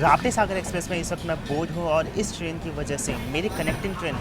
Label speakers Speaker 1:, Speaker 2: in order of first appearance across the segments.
Speaker 1: राप्ती सागर express में इस वक्त मैं बोर्ड हूँ और इस ट्रेन की वजह से मेरी कनेक्टिंग ट्रेन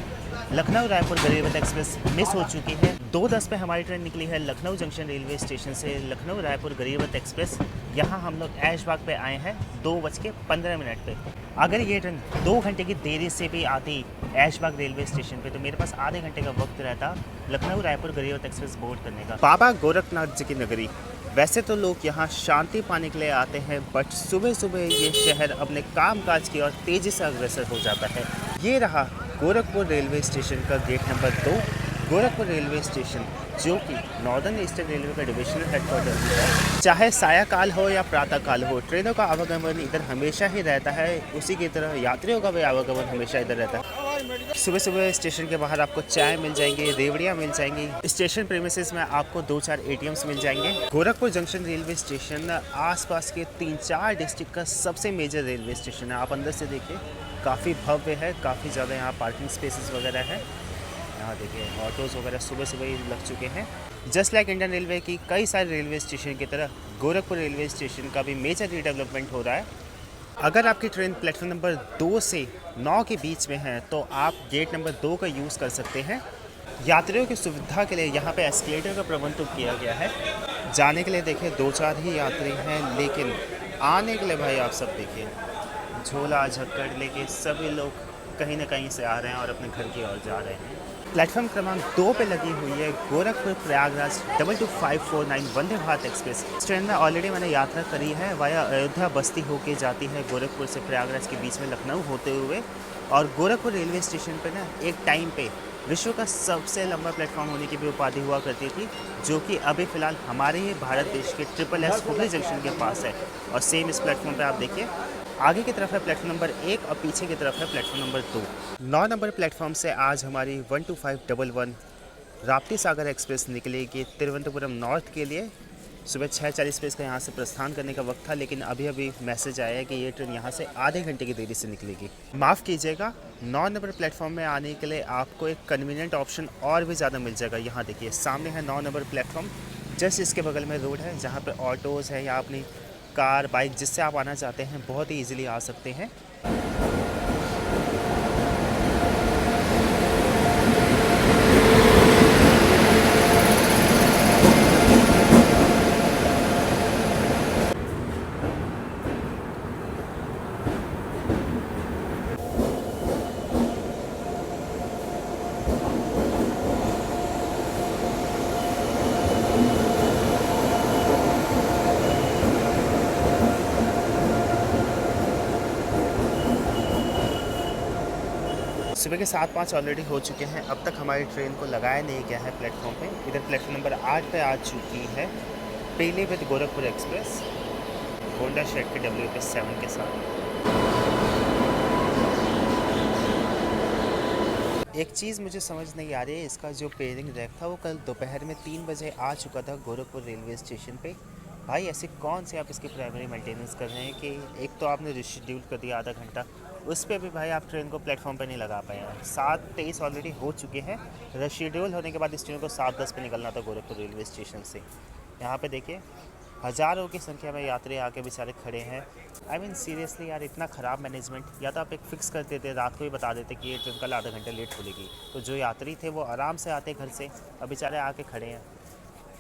Speaker 1: लखनऊ रायपुर गरीब रथ एक्सप्रेस मिस हो चुकी है। 2:10 पे हमारी ट्रेन निकली है लखनऊ जंक्शन रेलवे स्टेशन से लखनऊ रायपुर गरीब रथ एक्सप्रेस। यहाँ हम लोग ऐशबाग पे आए हैं 2:15 पे। अगर ये ट्रेन 2 घंटे की देरी से भी आती ऐशबाग रेलवे स्टेशन पे तो मेरे पास आधे घंटे का वक्त रहता लखनऊ रायपुर गरीब रथ एक्सप्रेस बोर्ड करने का। बाबा गोरखनाथ जी की नगरी। वैसे तो लोग यहाँ शांति पाने के लिए आते हैं, बट सुबह सुबह ये शहर अपने कामकाज की ओर तेज़ी से अग्रसर हो जाता है। ये रहा गोरखपुर रेलवे स्टेशन का gate number 2। Gorakhpur railway station जो कि नॉर्दर्न ईस्टर्न रेलवे का डिविजनल हेडक्वार्टर है। चाहे सायकाल हो या प्रातःकाल हो, ट्रेनों का आवागमन इधर हमेशा ही रहता है। उसी की तरह यात्रियों का भी आवागमन हमेशा इधर रहता है। सुबह सुबह स्टेशन के बाहर आपको चाय मिल जाएंगी, रेवड़ियाँ मिल जाएंगी। स्टेशन प्रीमिसेस में आपको 2-4 ATMs मिल जाएंगे। गोरखपुर जंक्शन रेलवे स्टेशन आसपास के 3-4 डिस्ट्रिक्ट का सबसे मेजर रेलवे स्टेशन है। आप अंदर से देखिए, काफ़ी भव्य है, काफ़ी ज़्यादा यहाँ पार्किंग स्पेसेस वगैरह है। यहाँ देखिए ऑटोज़ वगैरह सुबह सुबह ही लग चुके हैं। जस्ट लाइक इंडियन रेलवे की कई सारे रेलवे स्टेशन की तरह गोरखपुर रेलवे स्टेशन का भी मेजर रीडेवलपमेंट हो रहा है। अगर आपकी ट्रेन प्लेटफॉर्म नंबर 2 से 9 के बीच में है तो आप गेट नंबर 2 का यूज़ कर सकते हैं। यात्रियों की सुविधा के लिए यहाँ पे एस्केलेटर का प्रबंध तो किया गया है। जाने के लिए देखिए 2-4 ही यात्री हैं, लेकिन आने के लिए भाई आप सब देखिए झोला झक्कड़ लेके सभी लोग कहीं ना कहीं से आ रहे हैं और अपने घर की ओर जा रहे हैं। प्लेटफॉर्म क्रमांक 2 पे लगी हुई है गोरखपुर प्रयागराज 22549 वंदे भारत एक्सप्रेस। इस ट्रेन में ऑलरेडी मैंने यात्रा करी है। वाया अयोध्या बस्ती होके जाती है गोरखपुर से प्रयागराज के बीच में लखनऊ होते हुए। और गोरखपुर रेलवे स्टेशन पे ना एक टाइम पे विश्व का सबसे लंबा प्लेटफॉर्म होने की भी उपाधि हुआ करती थी, जो कि अभी फ़िलहाल हमारे ही भारत देश के SSS हुगली जंक्शन के पास है। और सेम इस प्लेटफॉर्म पे आप देखिए आगे की तरफ है प्लेटफॉर्म नंबर 1 और पीछे की तरफ है प्लेटफॉर्म नंबर 2। 9 नंबर प्लेटफॉर्म से आज हमारी 12511 राप्ती सागर एक्सप्रेस निकलेगी तिरुवनंतपुरम नॉर्थ के लिए। सुबह 6:40 पे इसका यहाँ से प्रस्थान करने का वक्त था, लेकिन अभी अभी मैसेज आया है कि ये ट्रेन यहाँ से आधे घंटे की देरी से निकलेगी। माफ़ कीजिएगा, 9 नंबर प्लेटफॉर्म में आने के लिए आपको एक कन्वीनियंट ऑप्शन और भी ज़्यादा मिल जाएगा। यहाँ देखिए सामने है 9 नंबर प्लेटफॉर्म, जस्ट इसके बगल में रोड है जहाँ पर ऑटोज़ हैं या अपनी कार बाइक जिससे आप आना चाहते हैं बहुत ही ईजिली आ सकते हैं। सुबह के 7:05 ऑलरेडी हो चुके हैं। अब तक हमारी ट्रेन को लगाया नहीं गया है प्लेटफॉर्म पे। इधर प्लेटफॉर्म नंबर 8 पे आ चुकी है पीली विद गोरखपुर एक्सप्रेस होंडा शेड के WP7 के साथ। एक चीज़ मुझे समझ नहीं आ रही है, इसका जो पेयरिंग रैक था वो कल दोपहर में 3 बजे आ चुका था गोरखपुर रेलवे स्टेशन पे। भाई ऐसे कौन से आप इसकी प्राइमरी मेंटेनेंस कर रहे हैं कि एक तो आपने रिशेड्यूल कर दिया आधा घंटा, उस पर भी भाई आप ट्रेन को प्लेटफॉर्म पे नहीं लगा पाए हैं। 7:23 ऑलरेडी हो चुके हैं। रिशेड्यूल होने के बाद इस ट्रेन को 7:10 पे निकलना था गोरखपुर रेलवे स्टेशन से। यहाँ पे देखिए हज़ारों की संख्या में यात्री आके बेचारे खड़े हैं। आई मीन सीरियसली यार, इतना ख़राब मैनेजमेंट। या तो आप एक फ़िक्स कर देते, रात को ही बता देते कि ये ट्रेन कल आधा घंटा लेट खुलेगी, तो जो यात्री थे वो आराम से आते घर से। अब बेचारे आके खड़े हैं।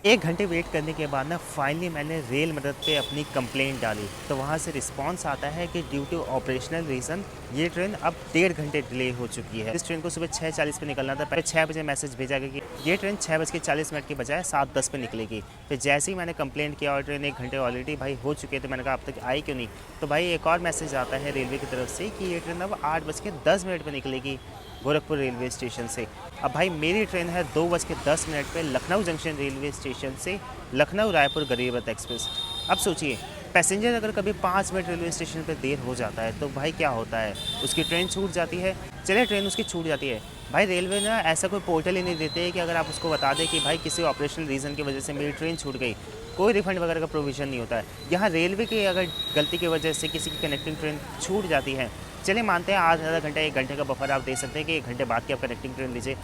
Speaker 1: 1 घंटे वेट करने के बाद ना फाइनली मैंने रेल मदद पे अपनी कंप्लेंट डाली, तो वहाँ से रिस्पांस आता है कि ड्यू टू ऑपरेशनल रीज़न ये ट्रेन अब 1.5 घंटे डिले हो चुकी है। इस ट्रेन को सुबह 6:40 पे निकलना था। पहले 6 बजे मैसेज भेजा गया कि ये ट्रेन 6:40 की बजाय 7:10 पे निकलेगी। फिर जैसे ही मैंने कंप्लेंट किया और ट्रेन 1 घंटे ऑलरेडी भाई हो चुके थे, मैंने कहा अब तक आई क्यों नहीं। तो भाई एक और मैसेज आता है रेलवे की तरफ से कि ये ट्रेन अब 8:10 पर निकलेगी गोरखपुर रेलवे स्टेशन से। अब भाई मेरी ट्रेन है 2:10 पे लखनऊ जंक्शन रेलवे स्टेशन से लखनऊ रायपुर गरीब रथ एक्सप्रेस। अब सोचिए पैसेंजर अगर कभी 5 मिनट रेलवे स्टेशन पे देर हो जाता है तो भाई क्या होता है, उसकी ट्रेन छूट जाती है। चलिए ट्रेन उसकी छूट जाती है, भाई रेलवे ना ऐसा कोई पोर्टल ही नहीं देते कि अगर आप उसको बता दें कि भाई किसी ऑपरेशनल रीज़न की वजह से मेरी ट्रेन छूट गई, कोई रिफंड वगैरह का प्रोविज़न नहीं होता है। यहाँ रेलवे की अगर गलती की वजह से किसी की कनेक्टिंग ट्रेन छूट जाती है, चलिए मानते हैं आधा घंटा 1 घंटे का बफर आप दे सकते हैं कि 1 घंटे बाद की आप कनेक्टिंग ट्रेन लीजिए।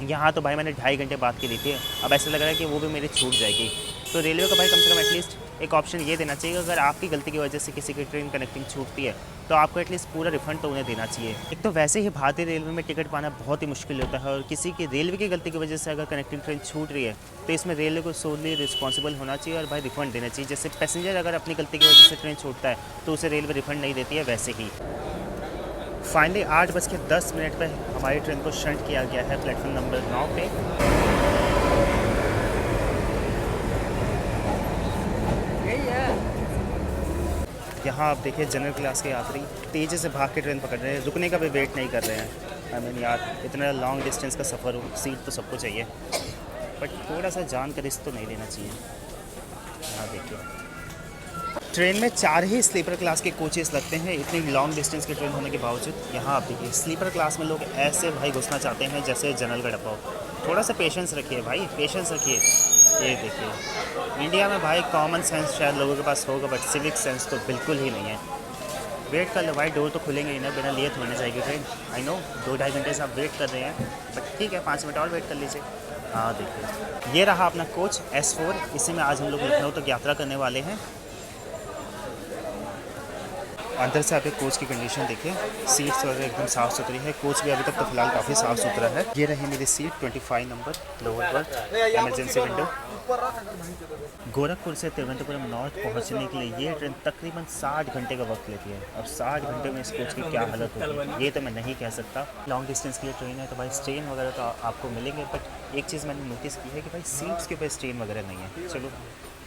Speaker 1: यहाँ तो भाई मैंने 2.5 घंटे बाद की ली थी। अब ऐसा लग रहा है कि वो भी मेरी छूट जाएगी। तो रेलवे का भाई कम से कम एटलीस्ट एक ऑप्शन ये देना चाहिए, अगर आपकी गलती की वजह से किसी की ट्रेन कनेक्टिंग छूटती है तो आपको एटलीस्ट पूरा रिफंड तो उन्हें देना चाहिए। एक तो वैसे ही भारतीय रेलवे में टिकट पाना बहुत ही मुश्किल होता है, और किसी की रेलवे की गलती की वजह से अगर कनेक्टिंग ट्रेन छूट रही है तो इसमें रेलवे को सोली रिस्पॉन्सिबल होना चाहिए और भाई रिफंड देना चाहिए। जैसे पैसेंजर अगर अपनी गलती की वजह से ट्रेन छूटता है तो उसे रेलवे रिफंड नहीं देती है, वैसे ही फाइनली 8:10 पर हमारी ट्रेन को शंट किया गया है प्लेटफॉर्म नंबर 9 पे। यहाँ आप देखिए जनरल क्लास के यात्री तेज़ी से भाग के ट्रेन पकड़ रहे हैं, रुकने का भी वेट नहीं कर रहे हैं। आई मीन यार, इतना लॉन्ग डिस्टेंस का सफ़र हो, सीट तो सबको चाहिए, बट थोड़ा सा जान का रिस्क तो नहीं लेना चाहिए। यहाँ देखिए ट्रेन में 4 ही स्लीपर क्लास के कोचेस लगते हैं, इतनी लॉन्ग डिस्टेंस की ट्रेन होने के बावजूद। यहाँ आप देखिए स्लीपर क्लास में लोग ऐसे भाई घुसना चाहते हैं जैसे जनरल का डब्बा हो। थोड़ा सा पेशेंस रखिए भाई, पेशेंस रखिए। ये देखिए इंडिया में भाई कॉमन सेंस शायद लोगों के पास होगा, बट सिविक सेंस तो बिल्कुल ही नहीं है। वेट कर लो भाई, डोर तो खुलेंगे ही ना, बिना लिए थोड़ने जाएगी ट्रेन। आई नो 2-2.5 घंटे से आप वेट कर रहे हैं, बट ठीक है 5 मिनट और वेट कर लीजिए। हाँ देखिए ये रहा अपना कोच S4, इसी में आज हम लोग लखनऊ तक यात्रा करने वाले हैं। अंदर से आप एक कोच की कंडीशन देखिए, सीट्स वगैरह एकदम साफ़ सुथरी है। कोच भी अभी तक तो फिलहाल काफ़ी साफ़ सुथरा है। ये रही मेरी seat 25 number lower berth, emergency window. Gorakhpur से तिरुवनंतपुरम नॉर्थ पहुंचने के लिए ये ट्रेन तकरीबन 60 घंटे का वक्त लेती है। अब 60 घंटे में इस कोच की क्या हालत होगी ये तो मैं नहीं कह सकता। लॉन्ग डिस्टेंस की ट्रेन है तो भाई स्ट्रेन वगैरह तो आपको मिलेंगे, बट एक चीज़ मैंने नोटिस की है कि भाई सीट्स के ऊपर स्ट्रेन वगैरह नहीं है। चलो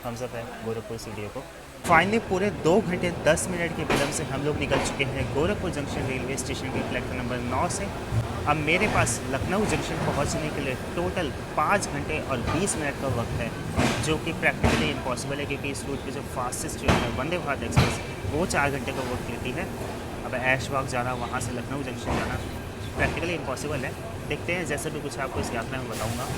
Speaker 1: थम्स अप है गोरखपुर सीडीओ को। फाइनली पूरे 2 घंटे 10 मिनट के विलम्ब से हम लोग निकल चुके हैं गोरखपुर जंक्शन रेलवे स्टेशन के प्लेटफॉर्म नंबर 9 से। अब मेरे पास लखनऊ जंक्शन पहुंचने के लिए टोटल 5 घंटे और 20 मिनट का वक्त है, जो कि प्रैक्टिकली इम्पॉसिबल है, क्योंकि इस रूट पे जो फास्टेस्ट ट्रेन है वंदे भारत एक्सप्रेस वो 4 घंटे का वक्त लेती है। अब ऐशबाग जाना, वहाँ से लखनऊ जंक्शन जाना प्रैक्टिकली इम्पॉसिबल है। देखते हैं, जैसे भी कुछ आपको इस यात्रा में बताऊँगा।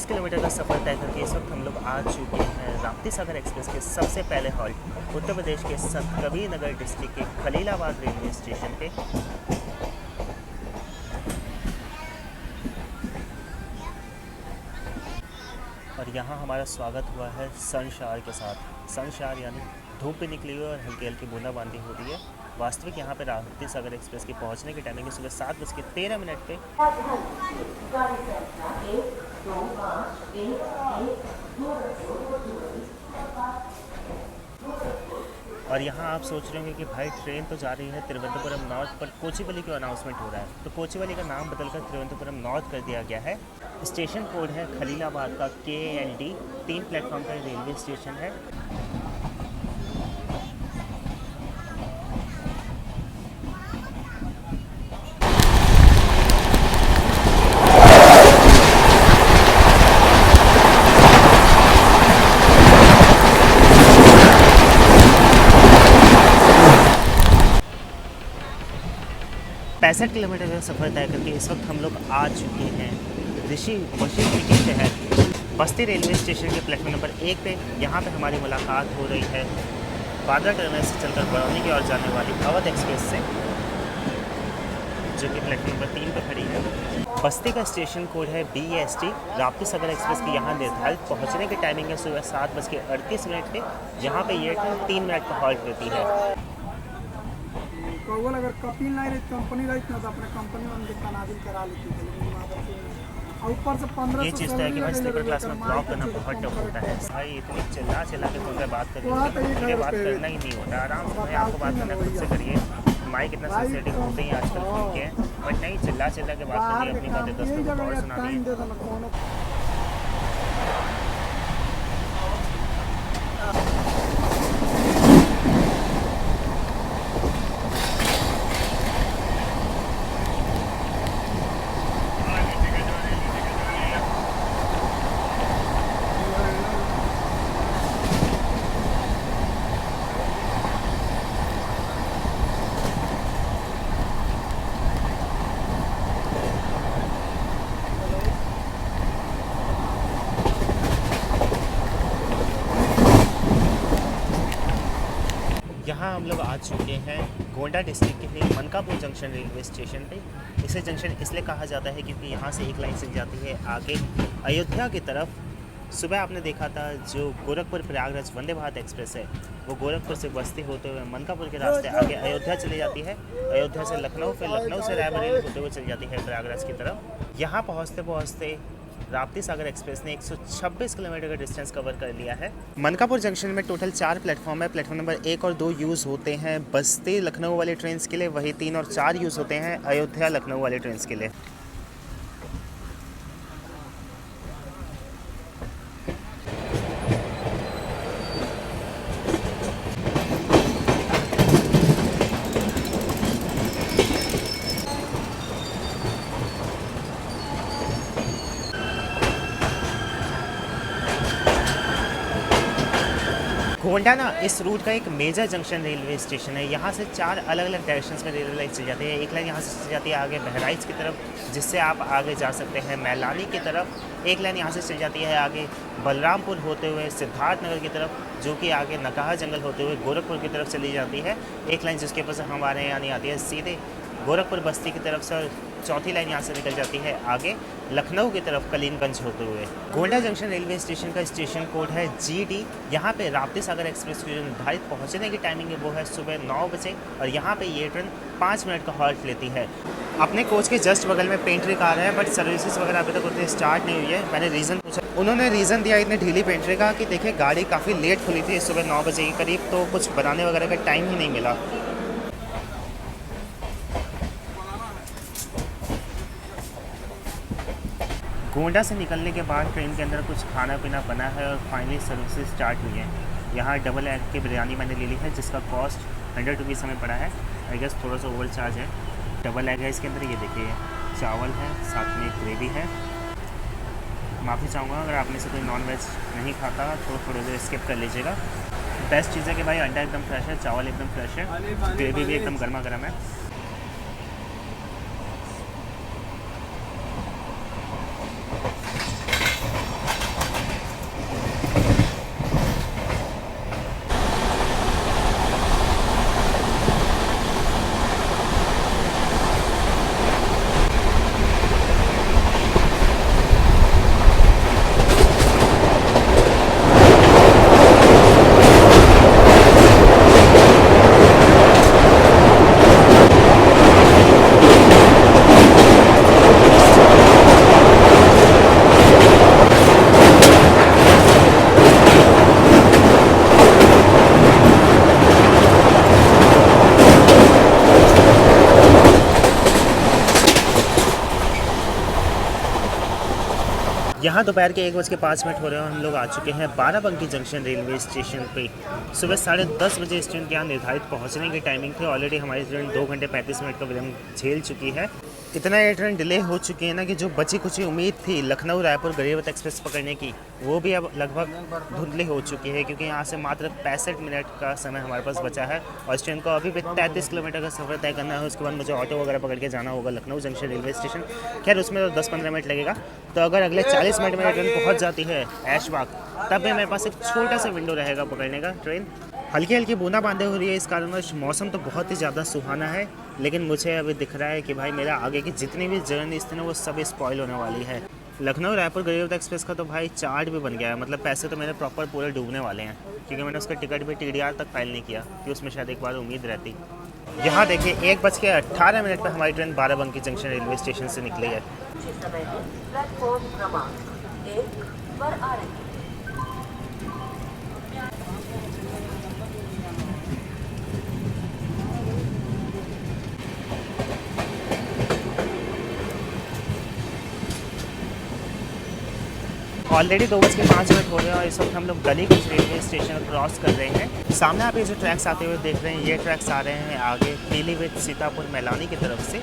Speaker 1: किलोमीटर का सफ़र तय करके इस वक्त हम लोग आ चुके हैं राप्ती सागर एक्सप्रेस के सबसे पहले हॉल्ट उत्तर प्रदेश के संतकबीर नगर डिस्ट्रिक्ट के खलीलाबाद रेलवे स्टेशन पे। और यहाँ हमारा स्वागत हुआ है सनशार के साथ। सनशार यानी धूप भी निकली हुई और हल्की हल्की बूंदाबांदी हो रही है। वास्तविक यहाँ पे राप्ती सागर एक्सप्रेस के पहुँचने की टाइमिंग है सुबह 7:13 पे। और यहाँ आप सोच रहे होंगे कि भाई ट्रेन तो जा रही है तिरुवनंतपुरम नॉर्थ, पर कोचीवली क्यों अनाउंसमेंट हो रहा है। तो कोचीवली का नाम बदलकर तिरुवनंतपुरम नॉर्थ कर दिया गया है। स्टेशन कोड है खलीलाबाद का KALD। 3 प्लेटफॉर्म का रेलवे स्टेशन है। पैंसठ किलोमीटर का सफ़र तय करके इस वक्त हम लोग आ चुके हैं ऋषि वशिष्ठ के शहर बस्ती रेलवे स्टेशन के प्लेटफॉर्म नंबर 1 पे। यहाँ पे हमारी मुलाकात हो रही है बांद्रा टर्मिनस से चलकर बरौनी की ओर जाने वाली अवध एक्सप्रेस से, जो कि प्लेटफॉर्म नंबर 3 पे खड़ी है। बस्ती का स्टेशन कोड है BST। राप्ती सागर एक्सप्रेस की यहाँ निर्धारित पहुँचने की टाइमिंग है सुबह 7:38 पे, जहाँ पे ये ट्रेन 3 मिनट का हॉल्ट लेती है।
Speaker 2: अगर कपिल नहीं रही कंपनी रही ना तो अपने कंपनी में उनके तनाजिल करा लेती थी। ऊपर से 1500
Speaker 1: ये चीज़ तो है कि भाई स्लीपर क्लास में ब्लॉक करना बहुत टफ होता है भाई। इतनी चिल्ला के तुम बात करिए, मुझे बात करना ही नहीं होता। आराम से भाई आपको बात करना खुद से करिए। माइक इतना सेंसिटिव होते ही आजकल फोन के, बट नहीं चिल्ला के बात करिए, अपनी बातें 10 लोगों को और सुना दी। यहाँ हम लोग आ चुके हैं गोंडा डिस्ट्रिक्ट के ही मनकापुर जंक्शन रेलवे स्टेशन पे। इसे जंक्शन इसलिए कहा जाता है क्योंकि यहाँ से एक लाइन चली जाती है आगे अयोध्या की तरफ। सुबह आपने देखा था जो गोरखपुर प्रयागराज वंदे भारत एक्सप्रेस है वो गोरखपुर से बस्ती होते हुए मनकापुर के रास्ते आगे अयोध्या चली जाती है। अयोध्या से लखनऊ, फिर लखनऊ से रायबरेली होते हुए चली जाती है प्रयागराज की तरफ। यहाँ पहुँचते पहुँचते राप्ती सागर एक्सप्रेस ने 126 किलोमीटर का डिस्टेंस कवर कर लिया है। मनकापुर जंक्शन में टोटल 4 प्लेटफॉर्म है। प्लेटफॉर्म नंबर 1 और 2 यूज़ होते हैं बस्ती लखनऊ वाले ट्रेन के लिए, वही 3 और 4 यूज़ होते हैं अयोध्या लखनऊ वाले ट्रेन के लिए। गोंडा ना इस रूट का एक मेजर जंक्शन रेलवे स्टेशन है। यहाँ से 4 अलग अलग डायरेक्शंस में रेलवे लाइन चल जाती है। एक लाइन यहाँ से चल जाती है आगे बहराइच की तरफ, जिससे आप आगे जा सकते हैं मैलानी की तरफ। एक लाइन यहाँ से चल जाती है आगे बलरामपुर होते हुए सिद्धार्थनगर की तरफ, जो कि आगे नकाहा जंगल होते हुए गोरखपुर की तरफ चली जाती है। एक लाइन जिसके ऊपर से हमारे यहाँ नहीं आती है सीधे गोरखपुर बस्ती की तरफ से, और चौथी लाइन यहाँ से निकल जाती है आगे लखनऊ की तरफ कलीमगंज होते हुए। गोंडा जंक्शन रेलवे स्टेशन का स्टेशन कोड है GD। यहाँ पे राप्ती सागर एक्सप्रेस की जो निर्धारित पहुँचने की टाइमिंग है वो है सुबह 9 बजे, और यहाँ पे ये ट्रेन 5 मिनट का हॉल्ट लेती है। अपने कोच के जस्ट बगल में पेंट्री कार है, बट सर्विसेज वगैरह अभी तक उतनी स्टार्ट नहीं हुई है। मैंने रीज़न पूछा, उन्होंने रीज़न दिया इतनी ढीली पेंट्री का कि देखिए गाड़ी काफ़ी लेट खुली थी सुबह 9 बजे के करीब, तो कुछ बनाने वगैरह का टाइम ही नहीं मिला। गोंडा से निकलने के बाद ट्रेन के अंदर कुछ खाना पीना बना है और फाइनली सर्विसेज स्टार्ट हुई है। यहाँ डबल एग की बिरयानी मैंने ले ली है, जिसका कॉस्ट 100 रुपीज़ हमें पड़ा है। आई गेस थोड़ा सा ओवर चार्ज है। डबल एग है इसके अंदर, ये देखिए चावल है, साथ में ग्रेवी है। माफ़ी चाहूँगा अगर आप में से कोई नॉन वेज नहीं खाता तो थोड़ी देर स्किप कर लीजिएगा। बेस्ट चीज़ है कि भाई अंडा एकदम फ्रेश है, चावल एकदम फ्रेश है, ग्रेवी भी एकदम गर्मा गर्म है। यहाँ दोपहर के 1:05 हो रहे हैं और हम लोग आ चुके हैं बाराबंकी जंक्शन रेलवे स्टेशन पे। सुबह 10:30 बजे इस ट्रेन के यहाँ निर्धारित पहुँचने की टाइमिंग थी। ऑलरेडी हमारी ट्रेन 2 घंटे 35 मिनट का विलम्ब झेल चुकी है। इतना ये ट्रेन डिले हो चुकी है ना कि जो बची कुछ उम्मीद थी लखनऊ रायपुर गरीब रथ एक्सप्रेस पकड़ने की, वो भी अब लगभग धुंधली हो चुकी है, क्योंकि यहाँ से मात्र 65 मिनट का समय हमारे पास बचा है और इस ट्रेन को अभी भी 33 किलोमीटर का सफ़र तय करना है। उसके बाद मुझे ऑटो वगैरह पकड़ के जाना होगा लखनऊ जंक्शन रेलवे स्टेशन। खैर उसमें तो 10-15 मिनट लगेगा। तो अगर अगले 40 मिनट में ट्रेन पहुँच जाती है ऐशबाग, तब भी मेरे पास एक छोटा सा विंडो रहेगा पकड़ने का ट्रेन। हल्की हल्की बूंदाबांदी हो रही है, इस कारणवश मौसम तो बहुत ही ज़्यादा सुहाना है, लेकिन मुझे अभी दिख रहा है कि भाई मेरा आगे की जितनी भी जर्नी थी ना वो सब स्पॉइल होने वाली है। लखनऊ रायपुर गरीब रथ एक्सप्रेस का तो भाई चार्ट भी बन गया है, मतलब पैसे तो मेरे प्रॉपर पूरे डूबने वाले हैं, क्योंकि मैंने उसका टिकट भी TDR तक फाइल नहीं किया कि उसमें शायद एक बार उम्मीद रहती। यहाँ देखिए 1:18 पर हमारी train Barabanki junction railway station से निकली है।
Speaker 3: प्लेटफॉर्म क्रमांक 1 पर आ रही है।
Speaker 1: ऑलरेडी 2:05 हो रहे हैं और इस वक्त हम लोग गलीगंज रेलवे स्टेशन क्रॉस कर रहे हैं। सामने आप ये जो ट्रैक्स आते हुए देख रहे हैं, ये ट्रैक्स आ रहे हैं आगे पीलीभीत सीतापुर मैलानी की तरफ से।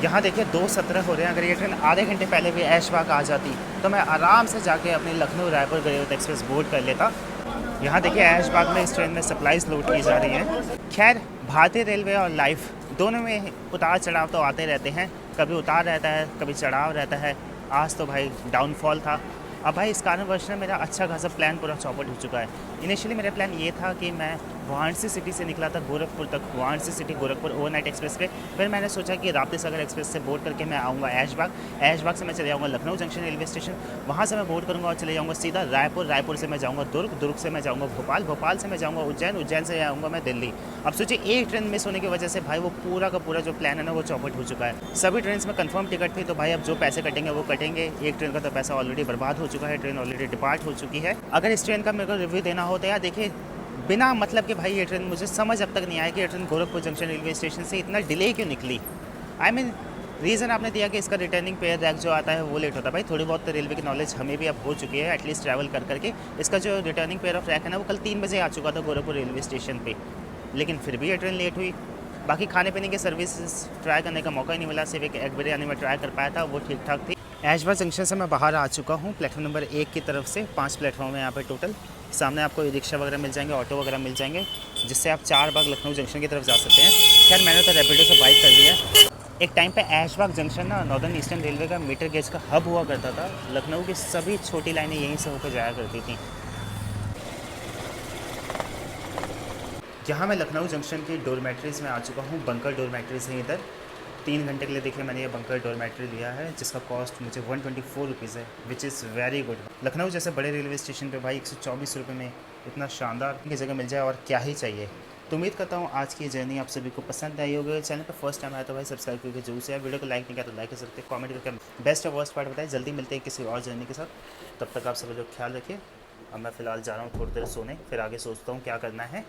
Speaker 1: यहाँ देखिए 2:17 हो रहे हैं। अगर ये ट्रेन आधे घंटे पहले भी ऐशबाग आ जाती तो मैं आराम से जाके अपनी लखनऊ रायपुर गरीब एक्सप्रेस बोर्ड कर लेता। यहाँ देखिए ऐशबाग में इस ट्रेन में सप्लाईज लोड की जा रही हैं। खैर भारतीय रेलवे और लाइफ दोनों में उतार चढ़ाव तो आते रहते हैं, कभी उतार रहता है कभी चढ़ाव रहता है। आज तो भाई डाउनफॉल था। अब भाई इस कारणवश मेरा अच्छा खासा प्लान पूरा चौपट हो चुका है। इनिशियली मेरा प्लान ये था कि मैं वाराणसी सिटी से निकला था गोरखपुर तक, Varanasi city Gorakhpur overnight express पे। फिर मैंने सोचा कि राप्ती सागर एक्सप्रेस से बोर्ड करके मैं आऊँगा ऐशबाग, ऐशबाग से मैं चले जाऊँगा लखनऊ जंक्शन रेलवे स्टेशन, वहाँ से मैं बोर्ड करूँगा और चले जाऊँगा सीधा रायपुर, रायपुर से मैं जाऊँगा दुर्ग, दुर्ग से मैं जाऊँगा भोपाल, भोपाल से मैं जाऊँगा उज्जैन, उज्जैन से जाऊँगा मैं दिल्ली। अब सोचिए एक ट्रेन मिस होने की वजह से भाई वो पूरा का पूरा जो प्लान है ना वो चौपट हो चुका है। सभी ट्रेन में कंफर्म टिकट थी तो भाई अब जो पैसे कटेंगे वो कटेंगे। एक ट्रेन का तो पैसा ऑलरेडी बर्बाद हो चुका है, ट्रेन ऑलरेडी डिपार्ट हो चुकी है। अगर इस ट्रेन का मेरे को रिव्यू देना हो तो यार देखिए बिना मतलब कि भाई ये ट्रेन मुझे समझ अब तक नहीं आया कि ये train Gorakhpur junction railway station से इतना डिले क्यों निकली। आई मीन रीज़न आपने दिया कि इसका रिटर्निंग पेयर रैक जो आता है वो लेट होता है। भाई थोड़ी बहुत तो रेलवे की नॉलेज हमें भी अब हो चुकी है एटलीस्ट ट्रैवल कर करके। इसका जो रिटर्निंग पेयर ऑफ रैक है ना वो कल 3 बजे आ चुका था गोरखपुर रेलवे स्टेशन पे, लेकिन फिर भी ये ट्रेन लेट हुई। बाकी खाने पीने की सर्विसेज ट्राई करने का मौका ही नहीं मिला, सिर्फ एक एग बिरयानी में ट्राई कर पाया था, वो ठीक ठाक थी। ऐशबाग जंक्शन से मैं बाहर आ चुका हूँ प्लेटफॉर्म नंबर 1 की तरफ से। 5 प्लेटफॉर्म है यहाँ पे टोटल। सामने आपको ई रिक्शा वगैरह मिल जाएंगे, ऑटो वगैरह मिल जाएंगे, जिससे आप 4 बाग लखनऊ जंक्शन की तरफ जा सकते हैं। खैर मैंने तो रैपिडो से बाइक कर लिया। एक टाइम पे ऐशबाग जंक्शन ना नॉर्दर्न ईस्टर्न रेलवे का मीटर गेज का हब हुआ करता था। लखनऊ की सभी छोटी लाइनें यहीं से होकर जाया करती थी। यहाँ मैं लखनऊ जंक्शन की डोरमेट्रीज़ में आ चुका हूँ। बंकर डोरमेट्रीज़ हैं इधर। 3 घंटे के लिए देखिए मैंने ये बंकर डोरमेट्री लिया है जिसका कॉस्ट मुझे 124 रुपीज़ है, which is very good. Lucknow जैसे बड़े रेलवे स्टेशन पे भाई 124 रुपये में इतना शानदार की जगह मिल जाए और क्या ही चाहिए। तो उम्मीद करता हूँ आज की जर्नी आप सभी को पसंद आई होगी। चैनल पर फर्स्ट टाइम आया तो भाई सब्सक्राइब करके जरूर से, वीडियो को लाइक नहीं किया तो लाइक कर सकते, कमेंट करके बेस्ट और वर्स्ट पार्ट बताएं। जल्दी मिलते हैं किसी और जर्नी के साथ, तब तक आप सभी लोग ख्याल रखिए। अब मैं फ़िलहाल जा रहा हूँ थोड़ी देर सोने, फिर आगे सोचता हूँ क्या करना है।